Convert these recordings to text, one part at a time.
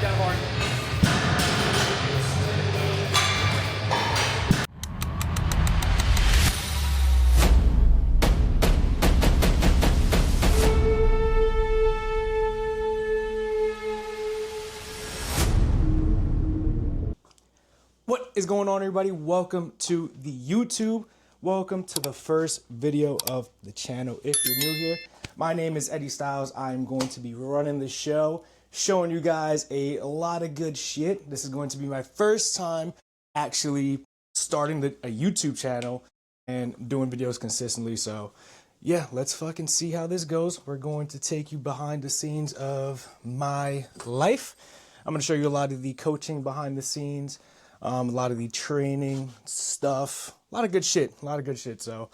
down hard. What is going on, everybody? Welcome to the YouTube. Welcome to the first video of the channel. If you're new here, my name is Eddie Stylez. I'm going to be running the show, showing you guys a lot of good shit. This is going to be my first time actually starting a YouTube channel and doing videos consistently. So yeah, let's fucking see how this goes. We're going to take you behind the scenes of my life. I'm going to show you a lot of the coaching behind the scenes, a lot of the training stuff, a lot of good shit, So,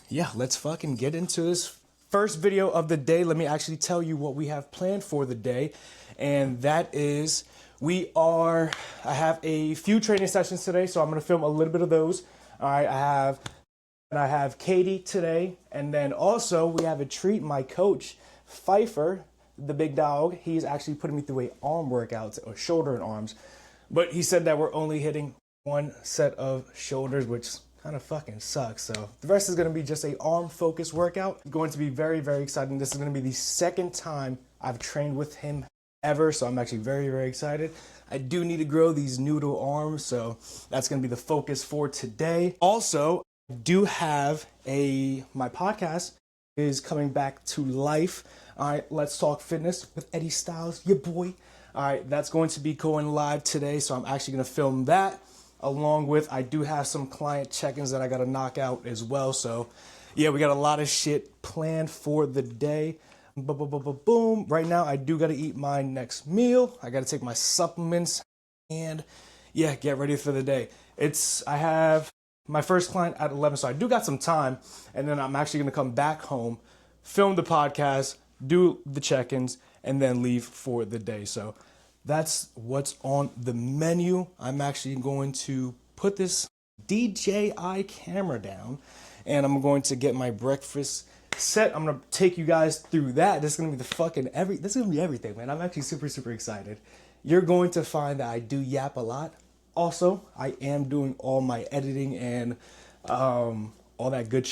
yeah, let's fucking get into this first video of the day. Let me actually tell you what we have planned for the day. And that is, I have a few training sessions today, so I'm going to film a little bit of those. All right, I have Katie today. And then also we have a treat. My coach, Pfeiffer, the big dog, he's actually putting me through a arm workout, or shoulder and arms. But he said that we're only hitting one set of shoulders, which kind of fucking sucks. So the rest is going to be just a arm focused workout. It's going to be very, very exciting. This is going to be the second time I've trained with him ever. So I'm actually very, very excited. I do need to grow these noodle arms. So that's going to be the focus for today. Also, I do have my podcast is coming back to life. All right, Let's Talk Fitness with Eddie Stylez, your boy. All right, that's going to be going live today, so I'm actually going to film that, along with, I do have some client check-ins that I got to knock out as well. So yeah, we got a lot of shit planned for the day. Boom. Right now, I do got to eat my next meal. I got to take my supplements, and yeah, get ready for the day. I have my first client at 11, so I do got some time, and then I'm actually going to come back home, film the podcast, do the check-ins, and then leave for the day. So that's what's on the menu. I'm actually going to put this DJI camera down, and I'm going to get my breakfast set. I'm going to take you guys through that. This is going to be this is going to be everything, man. I'm actually super, super excited. You're going to find that I do yap a lot. Also, I am doing all my editing and all that good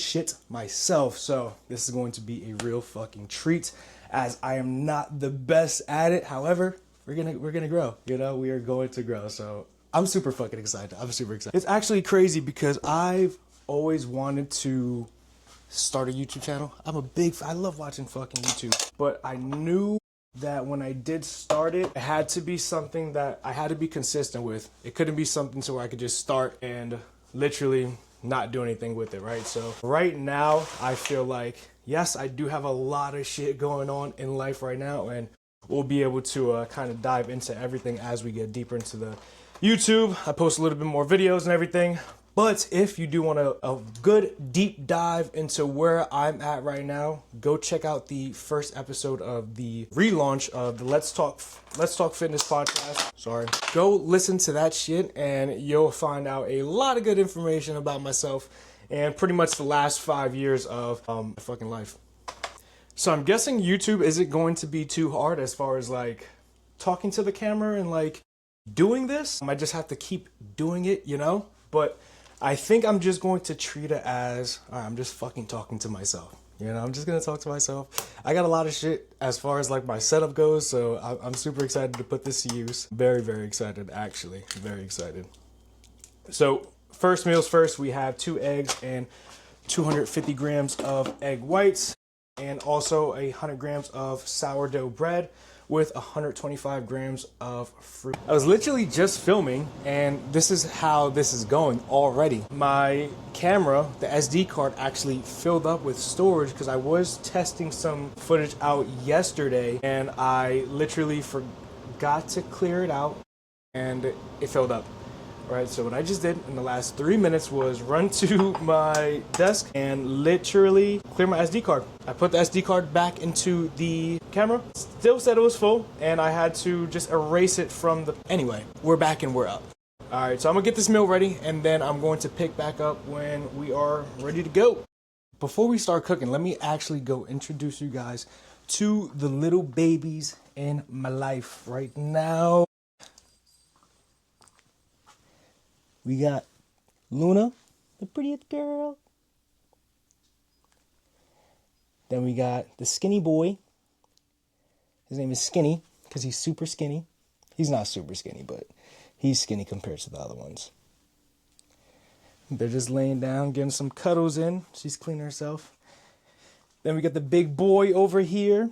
shit myself. So this is going to be a real fucking treat, as I am not the best at it. However, we're gonna grow. You know, we are going to grow. So I'm super fucking excited. I'm super excited. It's actually crazy because I've always wanted to start a YouTube channel. I love watching fucking YouTube. But I knew that when I did start it, it had to be something that I had to be consistent with. It couldn't be something to where I could just start and literally not do anything with it, right? So right now, I feel like, yes, I do have a lot of shit going on in life right now, and we'll be able to kind of dive into everything as we get deeper into the YouTube. I post a little bit more videos and everything. But if you do want a good deep dive into where I'm at right now, go check out the first episode of the relaunch of the Let's Talk Fitness podcast. Sorry. Go listen to that shit, and you'll find out a lot of good information about myself and pretty much the last 5 years of my fucking life. So I'm guessing YouTube isn't going to be too hard as far as like talking to the camera and like doing this. I just have to keep doing it, you know? But I think I'm just going to treat it as, all right, I'm just fucking talking to myself. You know, I'm just going to talk to myself. I got a lot of shit as far as like my setup goes, so I'm super excited to put this to use. Very, very excited, actually. Very excited. So first meals first, we have 2 eggs and 250 grams of egg whites, and also 100 grams of sourdough bread with 125 grams of fruit. I was literally just filming, and this is how this is going already. My camera, the SD card, actually filled up with storage because I was testing some footage out yesterday, and I literally forgot to clear it out, and it filled up. Right, so what I just did in the last 3 minutes was run to my desk and literally clear my SD card. I put the SD card back into the camera, still said it was full, and I had to just erase it from the... Anyway, we're back and we're up. All right, so I'm gonna get this meal ready, and then I'm going to pick back up when we are ready to go. Before we start cooking, let me actually go introduce you guys to the little babies in my life right now. We got Luna, the prettiest girl. Then we got the skinny boy. His name is Skinny because he's super skinny. He's not super skinny, but he's skinny compared to the other ones. They're just laying down, getting some cuddles in. She's cleaning herself. Then we got the big boy over here.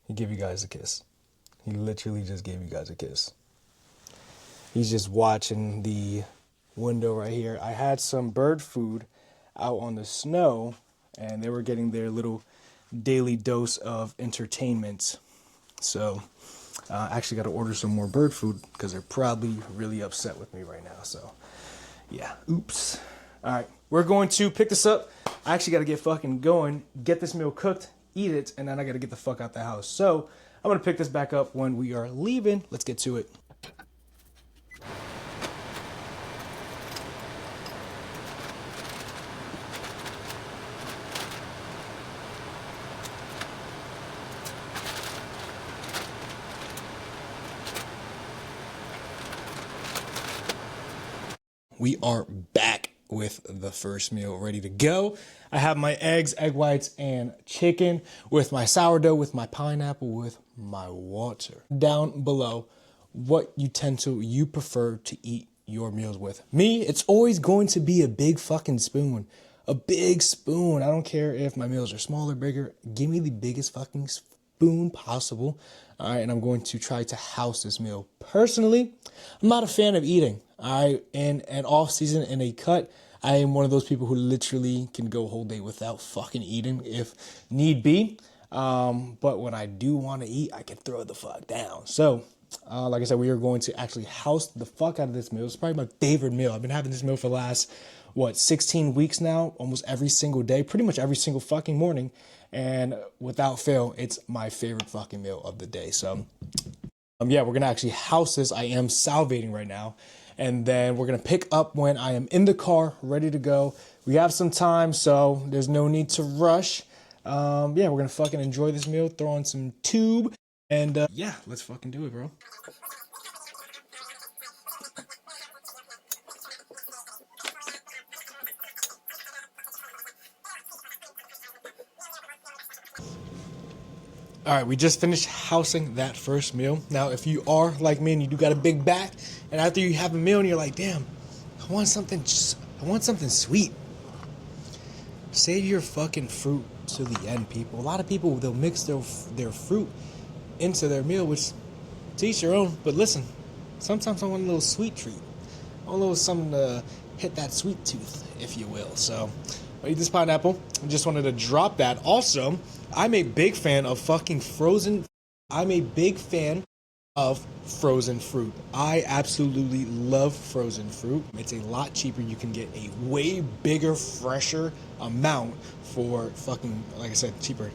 He gave you guys a kiss. He literally just gave you guys a kiss. He's just watching the window right here. I had some bird food out on the snow, and they were getting their little daily dose of entertainment. So I actually got to order some more bird food because they're probably really upset with me right now. So yeah, oops. All right, we're going to pick this up. I actually got to get fucking going, get this meal cooked, eat it, and then I got to get the fuck out the house. So I'm going to pick this back up when we are leaving. Let's get to it. We are back with the first meal ready to go. I have my eggs, egg whites, and chicken with my sourdough, with my pineapple, with my water. Down below, what utensil you prefer to eat your meals with. Me, it's always going to be a big fucking spoon. A big spoon. I don't care if my meals are smaller, bigger. Give me the biggest fucking spoon possible. All right, and I'm going to try to house this meal. Personally, I'm not a fan of eating. All right, in an off season, in a cut, I am one of those people who literally can go a whole day without fucking eating if need be. But when I do want to eat, I can throw the fuck down. So, like I said, we are going to actually house the fuck out of this meal. It's probably my favorite meal. I've been having this meal for the last, 16 weeks now, almost every single day, pretty much every single fucking morning. And without fail, it's my favorite fucking meal of the day. So, yeah, we're going to actually house this. I am salivating right now. And then we're going to pick up when I am in the car, ready to go. We have some time, so there's no need to rush. Yeah, we're going to fucking enjoy this meal, throw on some tube, and yeah, let's fucking do it, bro. All right, we just finished housing that first meal. Now, if you are like me and you do got a big back, and after you have a meal and you're like, damn, I want something sweet. Save your fucking fruit to the end, people. A lot of people, they'll mix their fruit into their meal, which to each your own. But listen, sometimes I want a little sweet treat. I want a little something to hit that sweet tooth, if you will. So I eat this pineapple. I just wanted to drop that. Also, I'm a big fan of fucking frozen. I'm a big fan of frozen fruit. I absolutely love frozen fruit. It's a lot cheaper. You can get a way bigger, fresher amount for fucking, like I said, cheaper.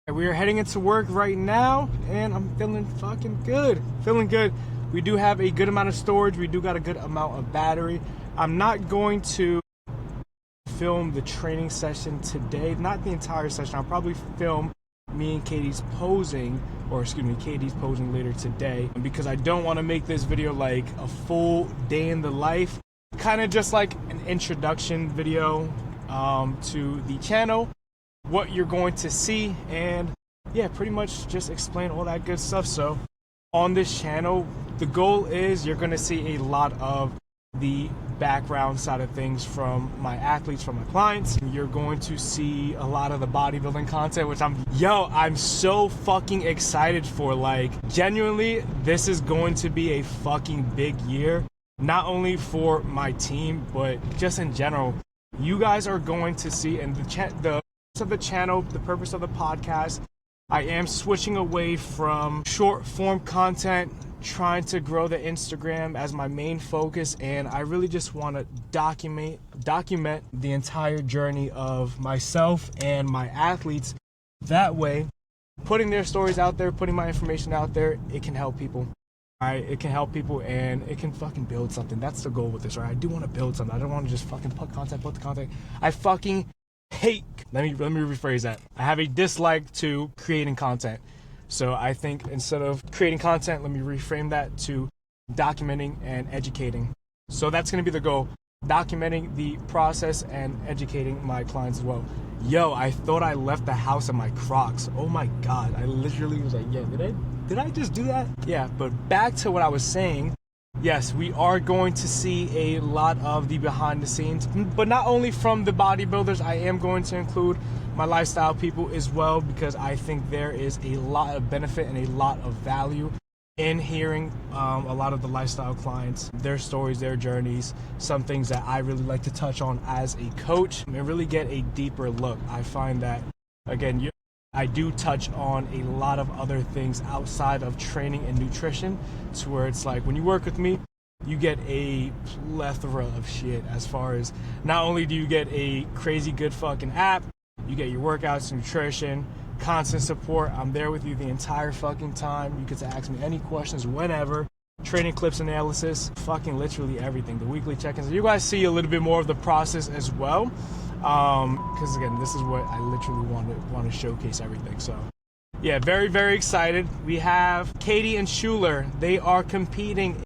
We are heading into work right now, and I'm feeling fucking good. Feeling good. We do have a good amount of storage. We do got a good amount of battery. I'm not going to film the training session today, not the entire session. I'll probably film me and Katie's posing, or excuse me, Katie's posing later today, because I don't want to make this video like a full day in the life, kind of just like an introduction video to the channel, what you're going to see, and yeah, pretty much just explain all that good stuff. So on this channel, the goal is you're going to see a lot of the background side of things from my athletes, from my clients. You're going to see a lot of the bodybuilding content, which I'm so fucking excited for. Like, genuinely, this is going to be a fucking big year, not only for my team, but just in general. You guys are going to see, and the purpose of the channel, the purpose of the podcast, I am switching away from short form content, trying to grow the Instagram as my main focus, and I really just want to document the entire journey of myself and my athletes. That way, putting their stories out there, putting my information out there, it can help people. Right, it can help people and it can fucking build something. That's the goal with this, right? I do want to build something. I don't want to just fucking put the content. I fucking hate. Let me rephrase that. I have a dislike to creating content. So I think instead of creating content, let me reframe that to documenting and educating. So that's going to be the goal. Documenting the process and educating my clients as well. Yo, I thought I left the house in my Crocs. Oh my God. I literally was like, yeah, did I just do that? Yeah, but back to what I was saying. Yes, we are going to see a lot of the behind the scenes, but not only from the bodybuilders. I am going to include my lifestyle people as well, because I think there is a lot of benefit and a lot of value in hearing a lot of the lifestyle clients, their stories, their journeys, some things that I really like to touch on as a coach and really get a deeper look. I find that, again, I do touch on a lot of other things outside of training and nutrition, to where it's like when you work with me, you get a plethora of shit. As far as not only do you get a crazy good fucking app, you get your workouts, nutrition, constant support. I'm there with you the entire fucking time. You get to ask me any questions whenever. Training clips analysis, fucking literally everything. The weekly check-ins. You guys see a little bit more of the process as well. Because again, this is what I literally want to showcase everything. So yeah, very, very excited. We have Katie and Schuler. They are competing.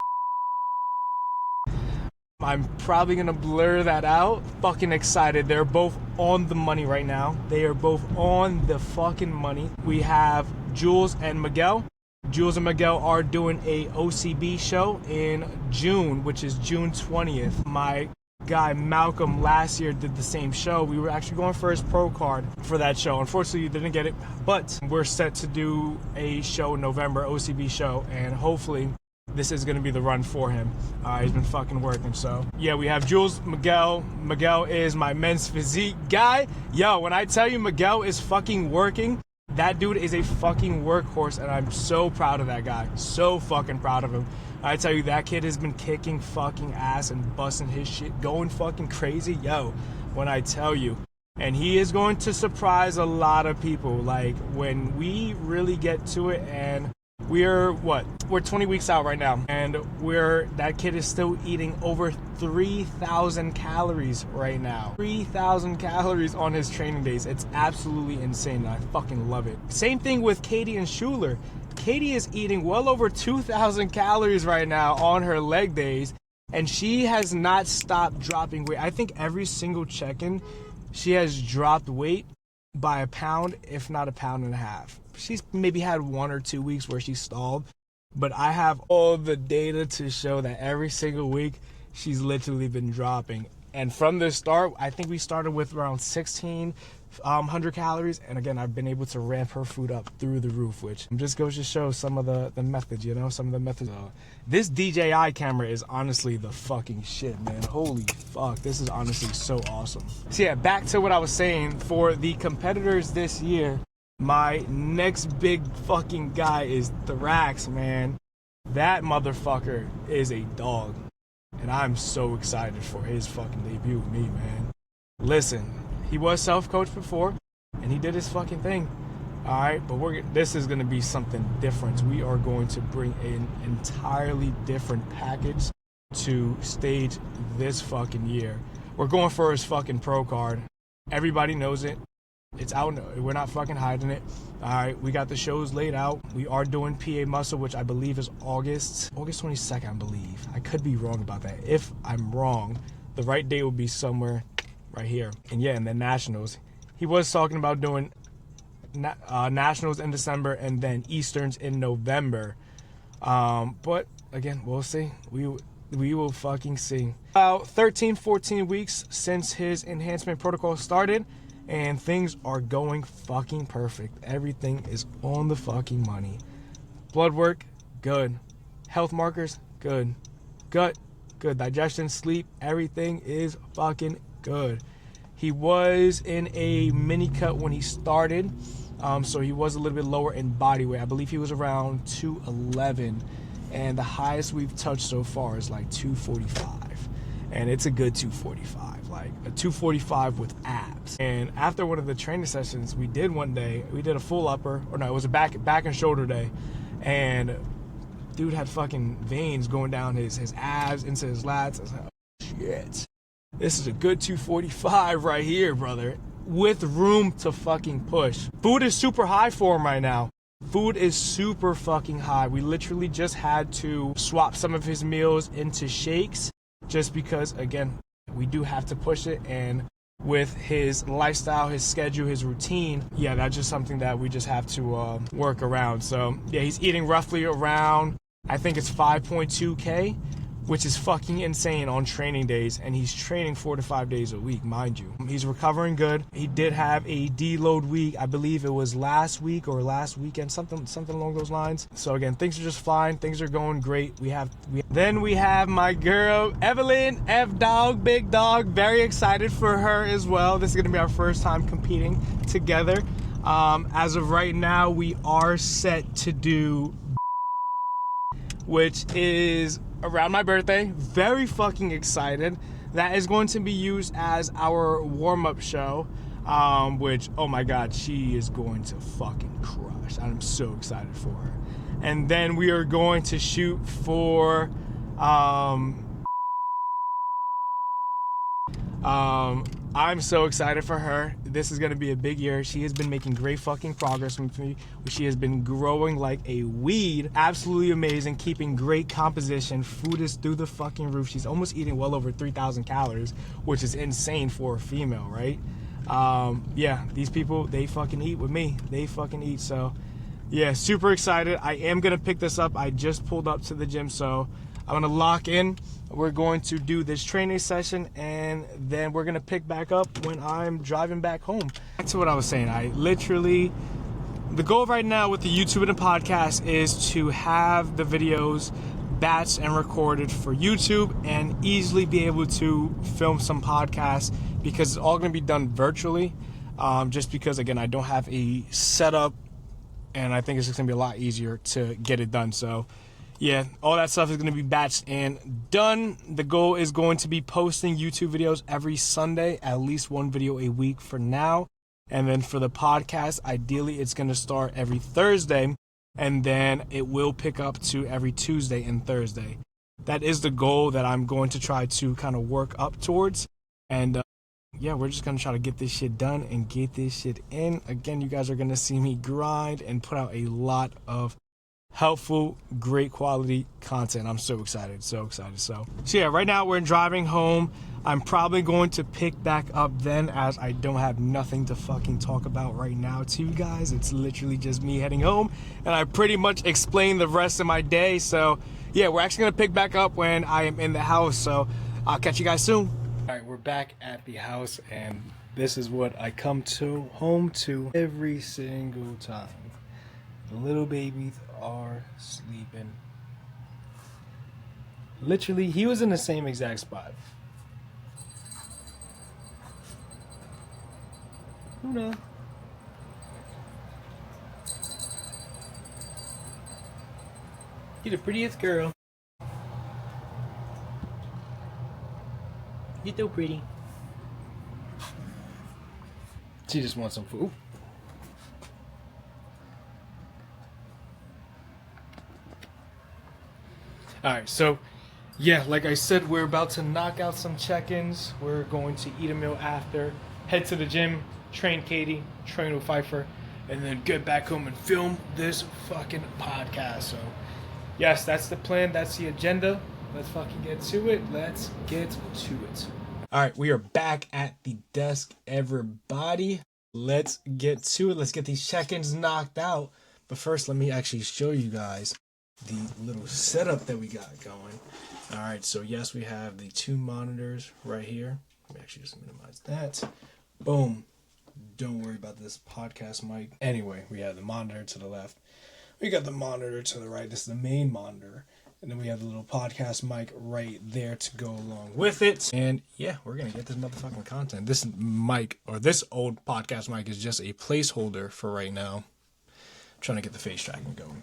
I'm probably gonna blur that out. Fucking excited. They're both on the money right now. They are both on the fucking money. We have Jules and Miguel. Jules and Miguel are doing a OCB show in June, which is June 20th. My guy Malcolm last year did the same show. We were actually going for his pro card for that show. Unfortunately, you didn't get it, but we're set to do a show in November, OCB show, and hopefully this is going to be the run for him. He's been fucking working. So yeah, we have Jules, Miguel. Miguel is my men's physique guy. Yo, when I tell you Miguel is fucking working, that dude is a fucking workhorse, and I'm so proud of that guy. So fucking proud of him. I tell you, that kid has been kicking fucking ass and busting his shit, going fucking crazy. Yo, when I tell you. And he is going to surprise a lot of people. Like, when we really get to it, and we're 20 weeks out right now, and that kid is still eating over 3,000 calories right now. 3,000 calories on his training days. It's absolutely insane, and I fucking love it. Same thing with Katie and Schuler. Katie is eating well over 2,000 calories right now on her leg days, and she has not stopped dropping weight. I think every single check-in, she has dropped weight by a pound, if not a pound and a half. She's maybe had 1 or 2 weeks where she stalled, but I have all the data to show that every single week she's literally been dropping. And from the start, I think we started with around 1,600 calories, and again, I've been able to ramp her food up through the roof, which just goes to show some of the methods, you know, some of the methods. This DJI camera is honestly the fucking shit, man. Holy fuck, this is honestly so awesome. So yeah, back to what I was saying. For the competitors this year, my next big fucking guy is Thrax, man. That motherfucker is a dog, and I'm so excited for his fucking debut with me, man. Listen, he was self-coached before, and he did his fucking thing. All right, but this is going to be something different. We are going to bring an entirely different package to stage this fucking year. We're going for his fucking pro card. Everybody knows it. It's out. We're not fucking hiding it. All right, we got the shows laid out. We are doing PA Muscle, which I believe is August 22nd, I believe. I could be wrong about that. If I'm wrong, the right date will be somewhere right here. And yeah, and then Nationals. He was talking about doing Nationals in December and then Easterns in November. But again, we'll see. We will fucking see. About 13, 14 weeks since his enhancement protocol started, and things are going fucking perfect. Everything is on the fucking money. Blood work, good. Health markers, good. Gut, good. Digestion, sleep, everything is fucking good. He was in a mini cut when he started, so he was a little bit lower in body weight. I believe he was around 211, and the highest we've touched so far is like 245, and it's a good 245, like a 245 with abs. And after one of the training sessions we did one day, we did a full upper, or no, it was a back and shoulder day, and dude had fucking veins going down his abs into his lats. I was like, oh, shit. This is a good 245 right here, brother. With room to fucking push. Food is super high for him right now. Food is super fucking high. We literally just had to swap some of his meals into shakes just because, again, we do have to push it. And with his lifestyle, his schedule, his routine, yeah, that's just something that we just have to work around. So, yeah, he's eating roughly around, I think it's 5.2K, which is fucking insane on training days, and he's training 4 to 5 days a week, mind you. He's recovering good. He did have a deload week. I believe it was last week or last weekend, something along those lines. So again, things are just fine. Things are going great. Then we have my girl, Evelyn, F-Dog, Big Dog. Very excited for her as well. This is gonna be our first time competing together. As of right now, we are set to do, which is around my birthday. Very fucking excited. That is going to be used as our warm-up show, which, oh my god, she is going to fucking crush. I'm so excited for her. And then we are going to shoot for I'm so excited for her. This is gonna be a big year. She has been making great fucking progress with me. She has been growing like a weed. Absolutely amazing, keeping great composition. Food is through the fucking roof. She's almost eating well over 3,000 calories, which is insane for a female, right? Yeah, these people, they fucking eat with me. They fucking eat, so yeah, super excited. I am gonna pick this up. I just pulled up to the gym, so I'm gonna lock in. We're going to do this training session, and then we're gonna pick back up when I'm driving back home. Back to what I was saying, the goal right now with the YouTube and the podcast is to have the videos batched and recorded for YouTube and easily be able to film some podcasts, because it's all gonna be done virtually, just because, again, I don't have a setup, and I think it's just gonna be a lot easier to get it done. So yeah, all that stuff is going to be batched and done. The goal is going to be posting YouTube videos every Sunday, at least one video a week for now. And then for the podcast, ideally it's going to start every Thursday, and then it will pick up to every Tuesday and Thursday. That is the goal that I'm going to try to kind of work up towards. And yeah, we're just going to try to get this shit done and get this shit in. Again, you guys are going to see me grind and put out a lot of helpful, great quality content. I'm so excited, so excited. So yeah, right now we're driving home. I'm probably going to pick back up then, as I don't have nothing to fucking talk about right now to you guys. It's literally just me heading home, and I pretty much explained the rest of my day. So yeah, we're actually gonna pick back up when I am in the house. So I'll catch you guys soon. All right, we're back at the house, and this is what I come home to every single time. The little babies are sleeping. Literally, he was in the same exact spot. Luna. You're the prettiest girl. You're so pretty. She just wants some food. Alright, so yeah, like I said, we're about to knock out some check-ins. We're going to eat a meal after, head to the gym, train Katie, train with Pfeiffer, and then get back home and film this fucking podcast. So yes, that's the plan, that's the agenda. Let's fucking get to it. Let's get to it. Alright, we are back at the desk, everybody. Let's get to it. Let's get these check-ins knocked out. But first, let me actually show you guys the little setup that we got going. All right, so yes, we have the 2 monitors right here. Let me actually just minimize that. Boom. Don't worry about this podcast mic. Anyway, we have the monitor to the left. We got the monitor to the right. This is the main monitor. And then we have the little podcast mic right there to go along with it. And yeah, we're going to get this motherfucking content. This mic, or this old podcast mic, is just a placeholder for right now. I'm trying to get the face tracking going.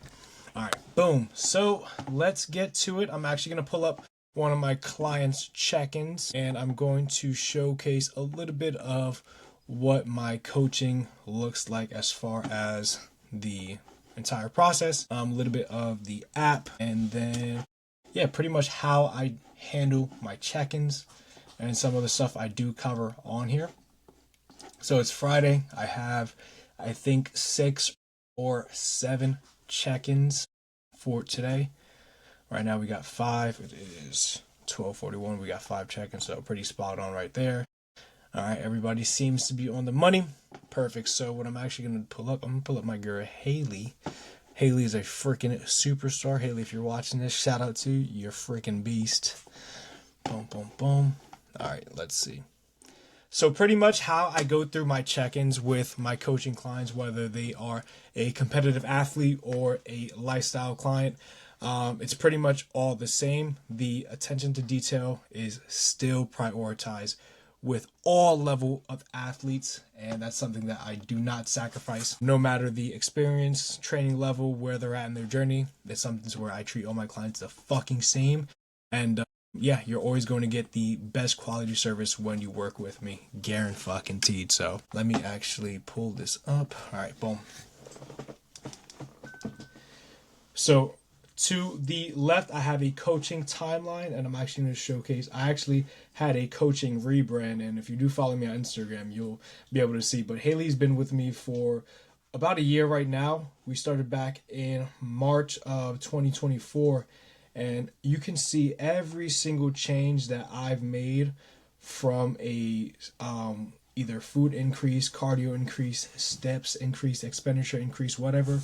All right, boom. So let's get to it. I'm actually going to pull up one of my clients' check-ins, and I'm going to showcase a little bit of what my coaching looks like as far as the entire process, a little bit of the app, and then yeah, pretty much how I handle my check-ins and some of the stuff I do cover on here. So it's Friday. I have, I think, 6 or 7 check-ins for today. Right now we got 5. It is 12:41. We got 5 check-ins, so pretty spot on right there. All right, everybody seems to be on the money. Perfect. So what I'm actually going to pull up, I'm going to pull up my girl Haley. Haley is a freaking superstar. Haley, if you're watching this, shout out to you. You're a freaking beast. Boom, boom, boom. All right, let's see. So pretty much how I go through my check-ins with my coaching clients, whether they are a competitive athlete or a lifestyle client, it's pretty much all the same. The attention to detail is still prioritized with all level of athletes, and that's something that I do not sacrifice. No matter the experience, training level, where they're at in their journey, it's something where I treat all my clients the fucking same. And yeah, you're always going to get the best quality service when you work with me, guaranteed. So let me actually pull this up. All right, boom. So to the left, I have a coaching timeline, and I'm actually going to showcase. I actually had a coaching rebrand, and if you do follow me on Instagram, you'll be able to see. But Haley's been with me for about a year right now. We started back in March of 2024, and you can see every single change that I've made from a either food increase, cardio increase, steps increase, expenditure increase, whatever.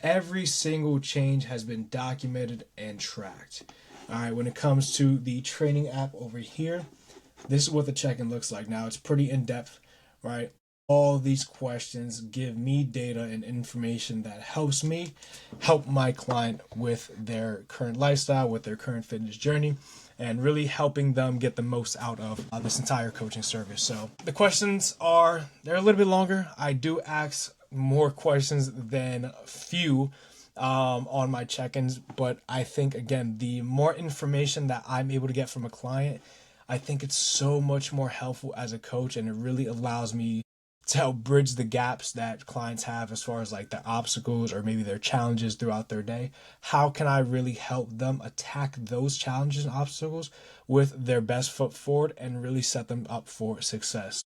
Every single change has been documented and tracked. All right, when it comes to the training app over here, this is what the check-in looks like. Now, it's pretty in-depth, right? All these questions give me data and information that helps me help my client with their current lifestyle, with their current fitness journey, and really helping them get the most out of this entire coaching service. So the questions they're a little bit longer. I do ask more questions than few on my check-ins, but I think, again, the more information that I'm able to get from a client, I think it's so much more helpful as a coach, and it really allows me to help bridge the gaps that clients have as far as like their obstacles or maybe their challenges throughout their day. How can I really help them attack those challenges and obstacles with their best foot forward and really set them up for success?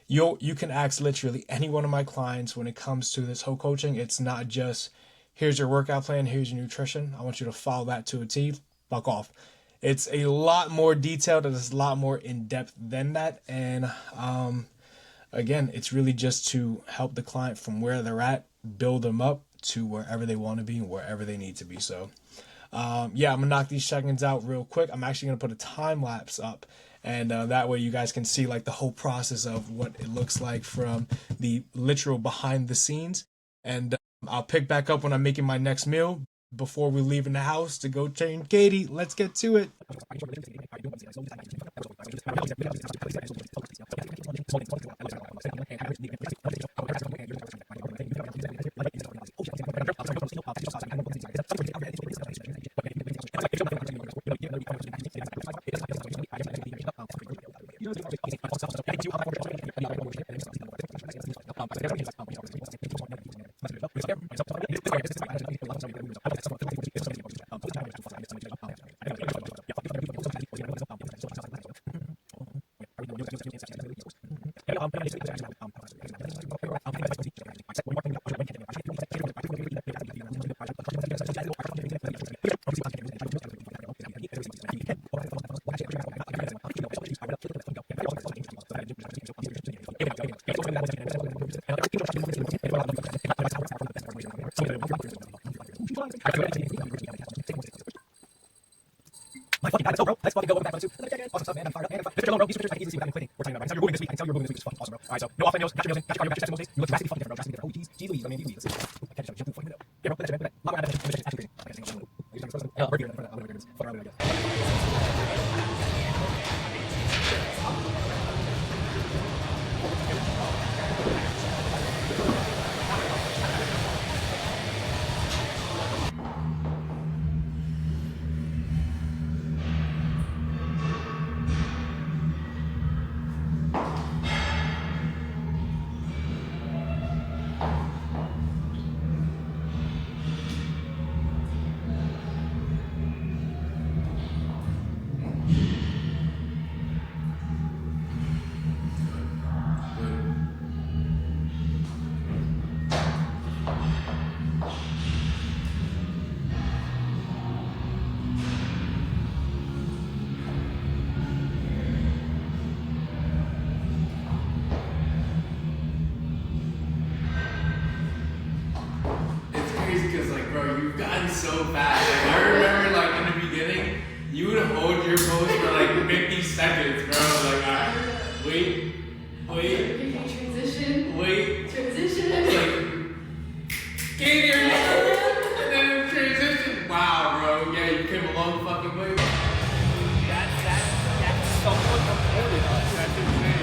You can ask literally any one of my clients when it comes to this whole coaching. It's not just, here's your workout plan, here's your nutrition, I want you to follow that to a T, fuck off. It's a lot more detailed and it's a lot more in-depth than that. And again, it's really just to help the client from where they're at, build them up to wherever they want to be and wherever they need to be. So yeah, I'm gonna knock these check-ins out real quick. I'm actually gonna put a time lapse up, and that way you guys can see like the whole process of what it looks like from the literal behind the scenes. And I'll pick back up when I'm making my next meal before we leave in the house to go train Katie. Let's get to it. My fucking god, let's go, bro. Let's fucking go. Welcome back to another check-in. Awesome stuff, man. I'm fired up. And if you're alone, bro, these pictures, I can easily see what I'm quitting. We're talking about. I can tell you're moving this week. I can tell you're moving this week. It's fucking awesome, bro. All right, so no off meals, got your meals in, got your cardio, got your sets in most days. You look drastically fucking different, bro. Drastically different. Oh, geez, Louise. I mean, Louise. Let's see. I can't jump through fucking window. Yeah, bro. Put that shit, man. Put that. Lot more adaptation. It's actually great. Yeah, we're good. I'm gonna fuck around with it, I guess. so fast. Like, I remember, like, in the beginning, you would hold your pose for like 50 seconds, bro. Like, alright, wait. Transition. It's like, get here, and then transition. Wow, bro. Yeah, you came a long fucking way. That's somewhat important. That's insane.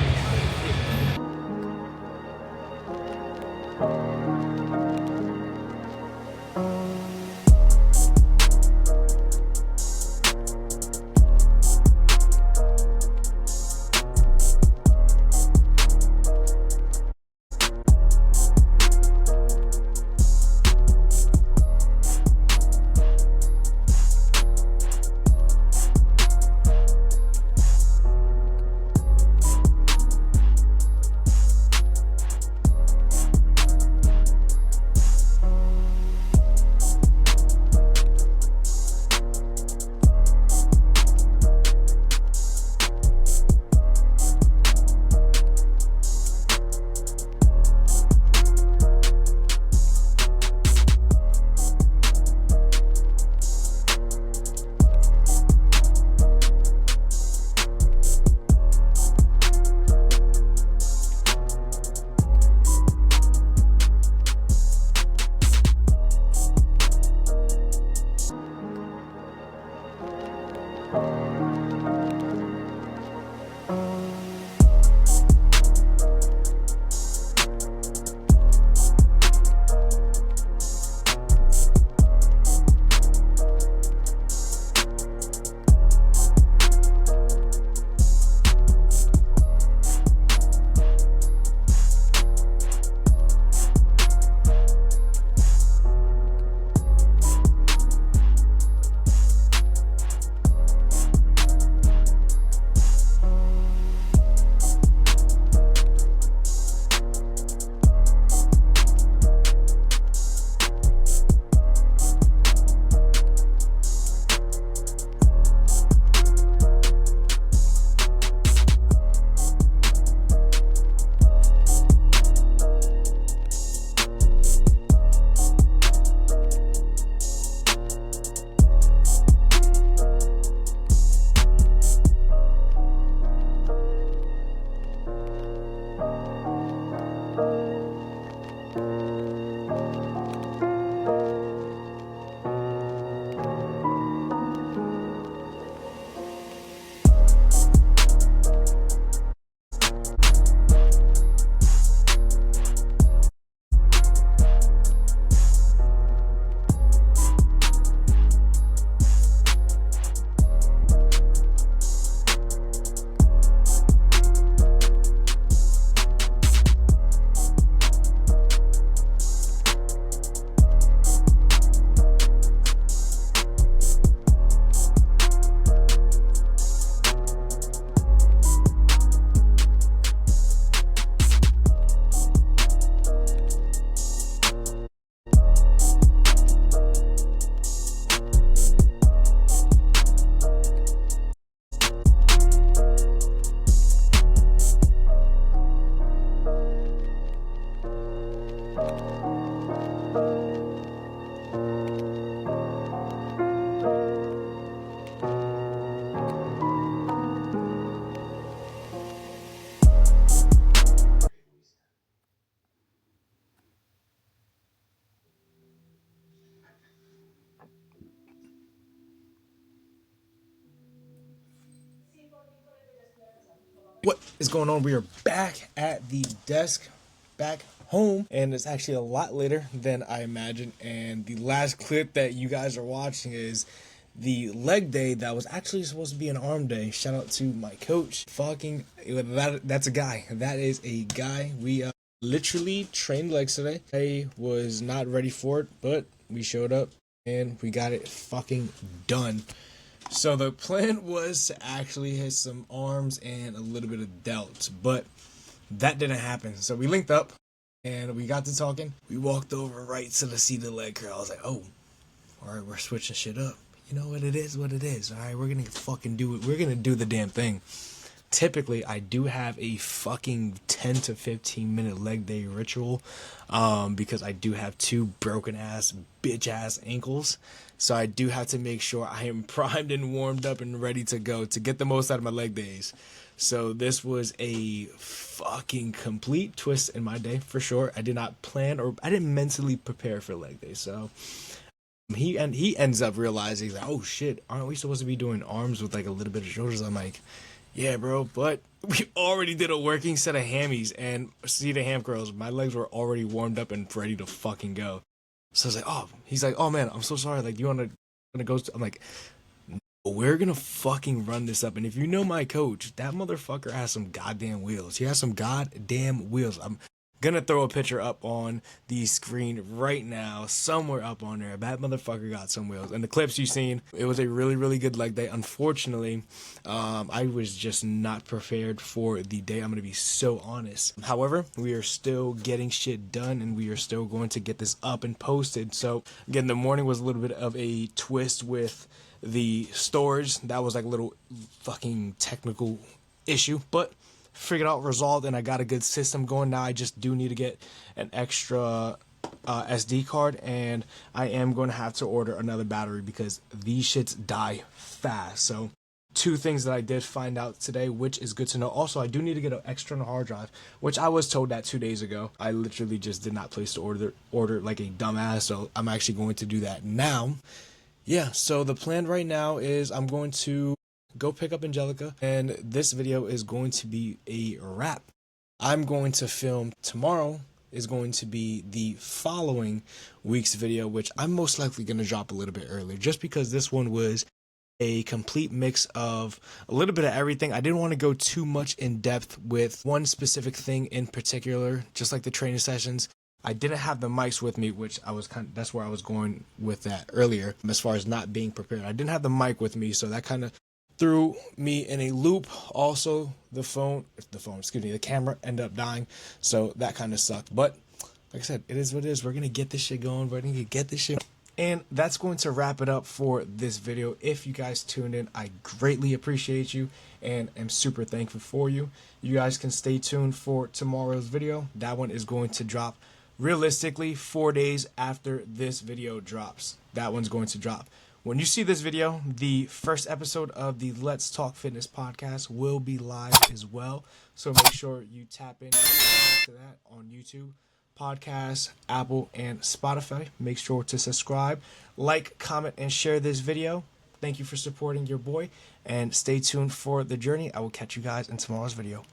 What is going on? We are back at the desk, back home, and it's actually a lot later than I imagined. And the last clip that you guys are watching is the leg day that was actually supposed to be an arm day. Shout out to my coach. That's a guy. That is a guy. We literally trained legs today. I was not ready for it, but we showed up and we got it fucking done. So the plan was to actually hit some arms and a little bit of delts, but that didn't happen. So we linked up and we got to talking. We walked over right to the seated leg curl. I was like, oh, all right, we're switching shit up. You know what it is, what it is. All right, we're going to fucking do it. We're going to do the damn thing. typically I do have a fucking 10 to 15 minute leg day ritual, because I do have two broken ass bitch ass ankles. So I do have to make sure I am primed and warmed up and ready to go to get the most out of my leg days. So this was a fucking complete twist in my day for sure. I did not plan, or I didn't mentally prepare for leg day. So he ends up realizing that, oh shit, aren't we supposed to be doing arms with like a little bit of shoulders? I'm like, yeah, bro, but we already did a working set of hammies and seated ham curls. My legs were already warmed up and ready to fucking go. So I was like, oh, he's like, oh man, I'm so sorry. Like, you want to go? I'm like, no, we're gonna fucking run this up. And if you know my coach, that motherfucker has some goddamn wheels. He has some goddamn wheels. I'm gonna throw a picture up on the screen right now, somewhere up on there. That motherfucker got some wheels. And the clips you've seen, it was a really, really good leg day. Unfortunately, I was just not prepared for the day. I'm gonna be so honest. However, we are still getting shit done, and we are still going to get this up and posted. So again, the morning was a little bit of a twist with the storage. That was like a little fucking technical issue, but figured out, resolved, and I got a good system going now. I just do need to get an extra SD card, and I am going to have to order another battery because these shits die fast. So two things that I did find out today, which is good to know. Also, I do need to get an external hard drive, which I was told that 2 days ago. I literally just did not place the order like a dumbass, so I'm actually going to do that now. Yeah, so the plan right now is I'm going to go pick up Angelica, and this video is going to be a wrap. I'm going to film tomorrow is going to be the following week's video, which I'm most likely going to drop a little bit earlier, just because this one was a complete mix of a little bit of everything. I didn't want to go too much in depth with one specific thing in particular, just like the training sessions. I didn't have the mics with me, which I was that's where I was going with that earlier, as far as not being prepared. I didn't have the mic with me, so that kind of threw me in a loop. Also, the camera ended up dying, so that kind of sucked. But like I said, it is what it is. We're gonna get this shit going. We're gonna get this shit. And that's going to wrap it up for this video. If you guys tuned in, I greatly appreciate you and am super thankful for you. You guys can stay tuned for tomorrow's video. That one is going to drop realistically 4 days after this video drops. That one's going to drop. When you see this video, the first episode of the Let's Talk Fitness podcast will be live as well. So make sure you tap in to that on YouTube, podcasts, Apple, and Spotify. Make sure to subscribe, like, comment, and share this video. Thank you for supporting your boy, and stay tuned for the journey. I will catch you guys in tomorrow's video.